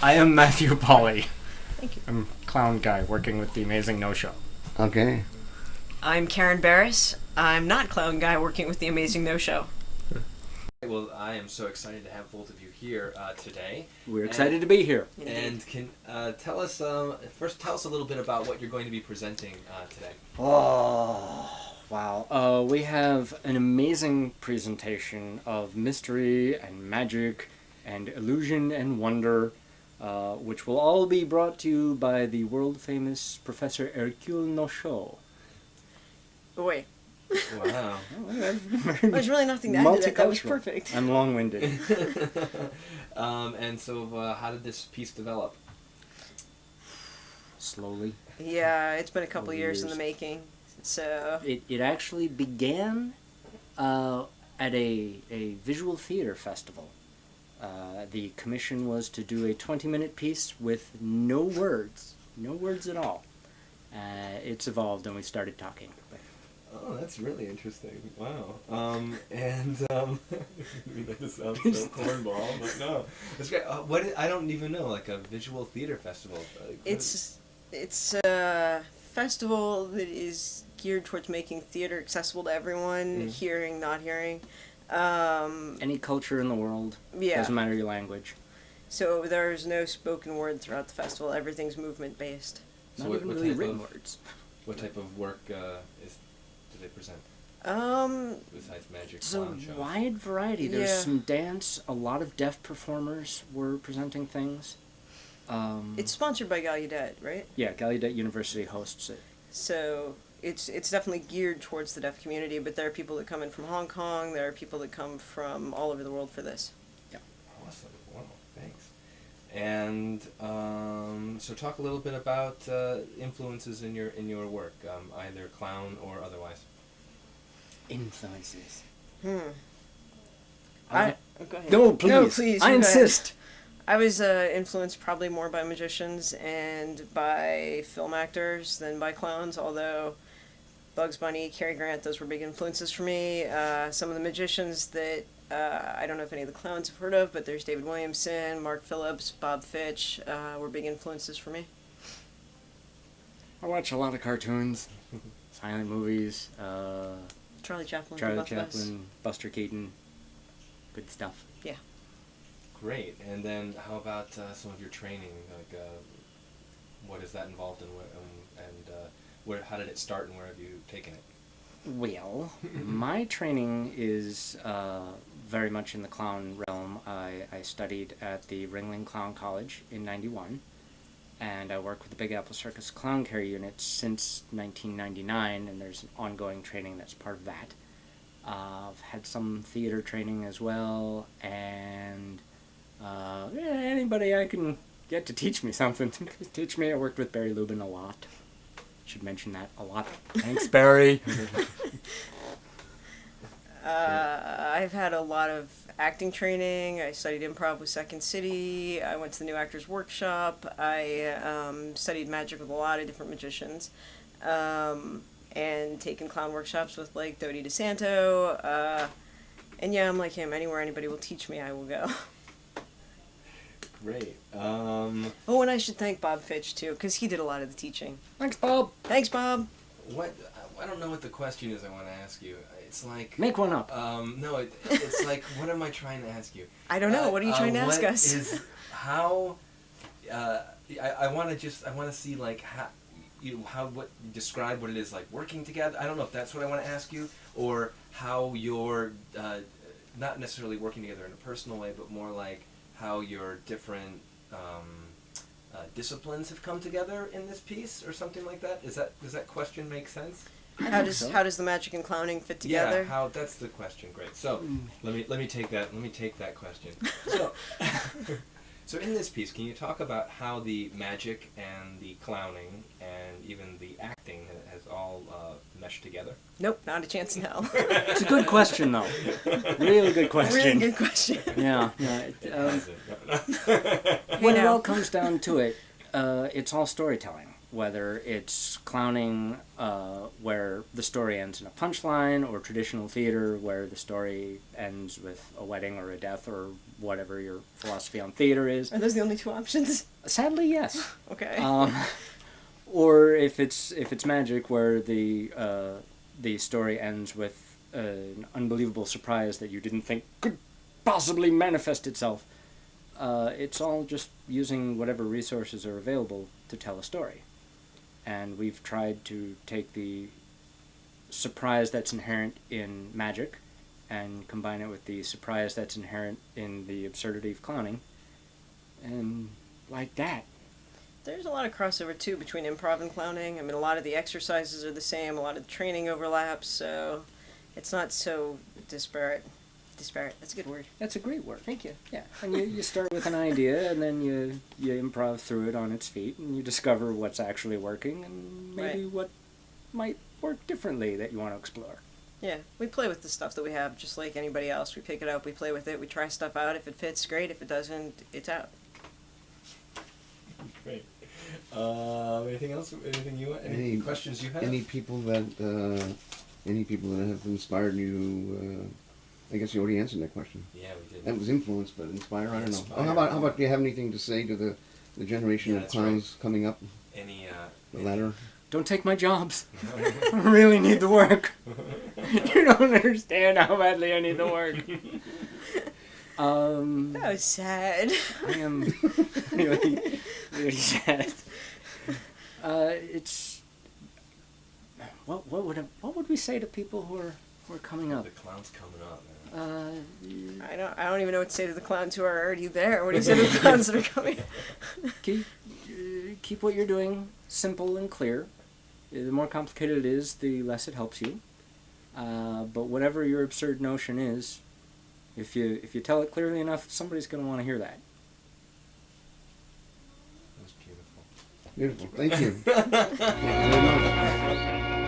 I am Matthew Pauli. Thank you. I'm a clown guy working with the Amazing No Show. Okay. I'm Karen Beriss. I'm not clown guy working with the Amazing No Show. Well, I am so excited to have both of you here today. We're excited to be here. And can tell us first tell us a little bit about what you're going to be presenting today. Oh, wow. We have an amazing presentation of mystery and magic and illusion and wonder, which will all be brought to you by the world-famous Professor Hercule Nochot. Oh, wait. Wow. There's really nothing to add to that. That was perfect. I'm long-winded. And so how did this piece develop? Slowly. Yeah, it's been a couple years in the making. So It actually began at a visual theater festival. The commission was to do a 20-minute piece with no words at all. It's evolved and we started talking. Oh, that's really interesting. Wow. I mean, that just sounds so cornball, but no. It's great. I don't even know, like a visual theater festival. it's a festival that is geared towards making theater accessible to everyone, hearing, not hearing. Any culture in the world, Yeah. doesn't matter your language. So there's no spoken word throughout the festival. Everything's movement based. Not what even type really of- written words. What type of work do they present besides magic? It's a Clown show? wide variety. There's Yeah. some dance, a lot of deaf performers were presenting things. It's sponsored by Gallaudet, right? Yeah, Gallaudet University hosts it. So it's definitely geared towards the deaf community, but there are people that come in from Hong Kong, there are people that come from all over the world for this. Awesome. Wow. Thanks. And so talk a little bit about influences in your work, either clown or otherwise. Influences. Go ahead. No, please. No, please, I you go ahead. insist. I was influenced probably more by magicians and by film actors than by clowns, although Bugs Bunny, Cary Grant, those were big influences for me. Some of the magicians that I don't know if any of the clowns have heard of, but there's David Williamson, Mark Phillips, Bob Fitch, were big influences for me. I watch a lot of cartoons, silent movies, Charlie Chaplin. Charlie both of us. Chaplin, Buster Keaton, good stuff. Yeah. Great. And then how about some of your training? Like, what is that involved in? How did it start, and where have you taken it? Well, my training is very much in the clown realm. I studied at the Ringling Clown College in '91, and I work with the Big Apple Circus Clown Care Unit since 1999, and there's an ongoing training that's part of that. I've had some theater training as well, and anybody I can get to teach me something, please teach me. I worked with Barry Lubin a lot. Should mention that a lot. Thanks, Barry. I've had a lot of acting training. I studied improv with Second City. I went to the New Actors Workshop. I studied magic with a lot of different magicians. And taken clown workshops with, like, Dodi DeSanto. And yeah, I'm like him. Anywhere anybody will teach me, I will go. Great. Oh, and I should thank Bob Fitch, too, because he did a lot of the teaching. Thanks, Bob. Thanks, Bob. What? I don't know what the question is I want to ask you. It's like... Make one up. No, it's like, what am I trying to ask you? I don't know. What are you trying to ask what us? Is how... I want to see, like, describe what it is like working together. I don't know if that's what I want to ask you, or how you're not necessarily working together in a personal way, but more like how your different disciplines have come together in this piece, or something like that. Does that question make sense? How does the magic and clowning fit together? Yeah, that's the question. Great. So let me take that question. So in this piece, can you talk about how the magic and the clowning and even the acting has all meshed together? Nope, not a chance in hell. It's a good question, though. Really good question. Really good question. Yeah. It hasn't. When it all comes down to it, it's all storytelling. whether it's clowning where the story ends in a punchline, or traditional theater where the story ends with a wedding or a death, or whatever your philosophy on theater is. Are those the only two options? Sadly, yes. Okay. Or if it's magic, where the story ends with an unbelievable surprise that you didn't think could possibly manifest itself. It's all just using whatever resources are available to tell a story. And we've tried to take the surprise that's inherent in magic and combine it with the surprise that's inherent in the absurdity of clowning. And like that. There's a lot of crossover, too, between improv and clowning. I mean, a lot of the exercises are the same, a lot of the training overlaps, so it's not so disparate. Disparate, that's a good word. That's a great word. Thank you. Yeah, and you start with an idea, and then you improv through it on its feet, and you discover what's actually working, and maybe what might work differently that you want to explore. Yeah, we play with the stuff that we have just like anybody else. We pick it up, we play with it, we try stuff out. If it fits, great. If it doesn't, it's out. Great. Anything else? Anything you? Any questions you have? Any people that have inspired you? I guess you already answered that question. Yeah, we did. That was influence, but inspire, I don't know. Inspire. Oh, how about do you have anything to say to the generation of clowns coming up? Any the latter? Don't take my jobs. I really need the work. You don't understand how badly I need the work. That was sad. I am really, really sad. It's what would we say to people who are coming up? The clown's coming up, man. I don't even know what to say to the clowns who are already there. What do you say to the clowns that are coming? Keep what you're doing simple and clear. The more complicated it is, the less it helps you. But whatever your absurd notion is, if you tell it clearly enough, somebody's going to want to hear that. That was beautiful. Beautiful. Thank you. Thank you very much.